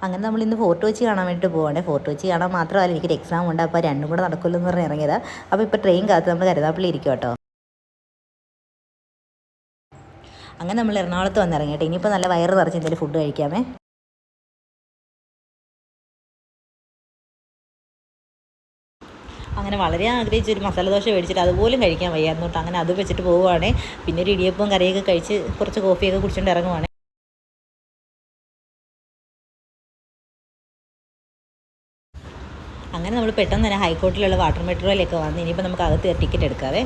അങ്ങനെ നമ്മൾ ഇന്ന് ഫോർട്ട് കൊച്ചി കാണാൻ വേണ്ടിയിട്ട് പോവാണ്. ഫോർട്ട് കൊച്ചി കാണാൻ മാത്രമല്ല, എനിക്കൊരു എക്സാം ഉണ്ട്. അപ്പോൾ രണ്ടും കൂടെ നടക്കുമല്ലോ എന്ന് പറഞ്ഞ് ഇറങ്ങിയതാണ്. അപ്പോൾ ഇപ്പോൾ ട്രെയിൻ കാത്ത് നമ്മൾ കരുനാഗപ്പള്ളി ഇരിക്കും കേട്ടോ. അങ്ങനെ നമ്മൾ എറണാകുളത്ത് വന്നിറങ്ങിയിട്ട് ഇനിയിപ്പോൾ നല്ല വയറ് നിറച്ച് എന്തെങ്കിലും ഫുഡ് കഴിക്കാമേ. അങ്ങനെ വളരെ ആഗ്രഹിച്ചൊരു മസാല ദോശ മേടിച്ചിട്ട് അതുപോലും കഴിക്കാൻ വയ്യായിരുന്നു കേട്ടോ. അങ്ങനെ അത് വെച്ചിട്ട് പോവുകയാണേ. പിന്നെ ഒരു ഇടിയപ്പവും കറിയൊക്കെ കഴിച്ച് കുറച്ച് കോഫിയൊക്കെ കുടിച്ചുകൊണ്ട് ഇറങ്ങുവാണ്. അങ്ങനെ നമ്മൾ പെട്ടെന്ന് തന്നെ ഹൈക്കോർട്ടിലുള്ള വാട്ടർ മെട്രോയിലൊക്കെ വന്ന് ഇനിയിപ്പോൾ നമുക്ക് അകത്ത് ടിക്കറ്റ് എടുക്കാവേ.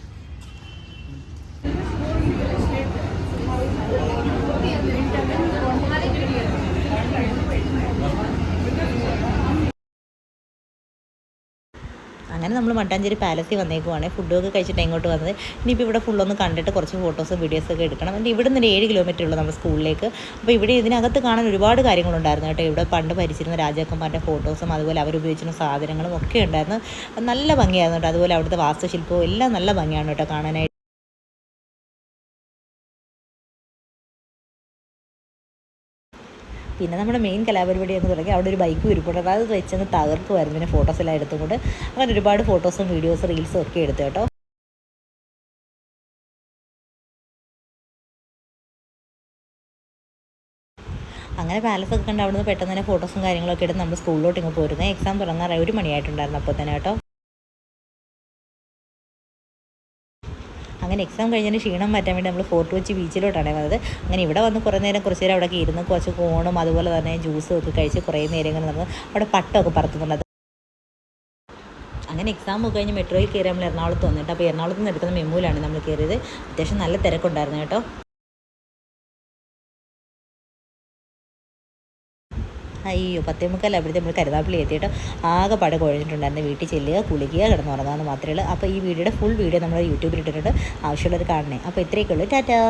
അങ്ങനെ നമ്മൾ മട്ടാഞ്ചേരി പാലസിൽ വന്നേക്കുവാണ്. ഫുഡൊക്കെ കഴിച്ചിട്ട് ഇങ്ങോട്ട് വന്നത്. ഇനിയിപ്പോൾ ഇവിടെ ഫുള്ളൊന്ന് കണ്ടിട്ട് കുറച്ച് ഫോട്ടോസും വീഡിയോസൊക്കെ എടുക്കണം. എന്നിട്ട് ഇവിടെ നിന്ന് 7 കിലോമീറ്റർ ഉള്ളൂ നമ്മുടെ സ്കൂളിലേക്ക്. അപ്പോൾ ഇവിടെ ഇതിനകത്ത് കാണാൻ ഒരുപാട് കാര്യങ്ങളുണ്ടായിരുന്നു കേട്ടോ. ഇവിടെ പണ്ട് ഭരിച്ചിരുന്ന രാജാക്കന്മാരുടെ ഫോട്ടോസും അതുപോലെ അവരുപയോഗിച്ചിരുന്ന സാധനങ്ങളും ഒക്കെ ഉണ്ടായിരുന്നു. നല്ല ഭംഗിയായിരുന്നു കേട്ടോ. അതുപോലെ അവിടുത്തെ വാസ്തുശില്പവും എല്ലാം നല്ല ഭംഗിയാണ് കേട്ടോ കാണാനായിട്ട്. പിന്നെ നമ്മുടെ മെയിൻ കലാപരിപാടി എന്ന് തുടങ്ങി അവിടെ ഒരു ബൈക്ക് ഉരുപ്പുണ്ട്. അത് വെച്ചൊന്ന് തകർക്കുമായിരുന്നു. പിന്നെ ഫോട്ടോസെല്ലാം എടുത്തുകൊണ്ട് അങ്ങനെ ഒരുപാട് ഫോട്ടോസും വീഡിയോസും റീൽസും ഒക്കെ എടുത്തു കേട്ടോ. അങ്ങനെ പാലസൊക്കെ കണ്ട് അവിടെ നിന്ന് പെട്ടെന്ന് തന്നെ ഫോട്ടോസും കാര്യങ്ങളൊക്കെ എടുത്ത് നമ്മൾ സ്കൂളിലോട്ട് ഇങ്ങ് പോരുന്നത്. എക്സാം തുടങ്ങാറായി 1 മണിയായിട്ടുണ്ടായിരുന്നു അപ്പോൾ തന്നെ കേട്ടോ. അങ്ങനെ എക്സാം കഴിഞ്ഞതിന് ക്ഷീണം മാറ്റാൻ വേണ്ടി നമ്മൾ ഫോർട്ട് കൊച്ചി ബീച്ചിലോട്ടാണ് വന്നത്. അങ്ങനെ ഇവിടെ വന്ന് കുറച്ച് നേരം അവിടെയൊക്കെ ഇരുന്ന് കുറച്ച് കോണും അതുപോലെ തന്നെ ജ്യൂസും ഒക്കെ കഴിച്ച് കുറേ നേരം ഇങ്ങനെ നടന്ന് അവിടെ പട്ടമൊക്കെ പറത്തുന്നുണ്ട്. അങ്ങനെ എക്സാം ഒക്കെ കഴിഞ്ഞ് മെട്രോയിൽ കയറി നമ്മൾ എറണാകുളത്ത് വന്നിട്ട് അപ്പോൾ എറണാകുളത്ത് നിന്ന് എടുക്കുന്ന മെമ്മൂലാണ് നമ്മൾ കയറിയത്. അത്യാവശ്യം നല്ല തിരക്കുണ്ടായിരുന്നു കേട്ടോ. അയ്യോ 10:45 അപ്പോഴത്തെ നമ്മൾ കരുനാഗപ്പള്ളി എത്തിയിട്ട് ആകെ പട കുഴഞ്ഞിട്ടുണ്ടായിരുന്നു. വീട്ടിൽ ചെല്ലുക, കുളിക്കുക, കിടന്നുറങ്ങാമെന്ന് മാത്രമേ ഉള്ളൂ. അപ്പോൾ ഈ വീഡിയോയുടെ ഫുൾ വീഡിയോ നമ്മൾ യൂട്യൂബിൽ ഇട്ടിട്ടുണ്ട്. ആവശ്യമുള്ളവർ കാണണേ. അപ്പോൾ ഇത്രയൊക്കെ ഉള്ളൂ. ടാറ്റാ.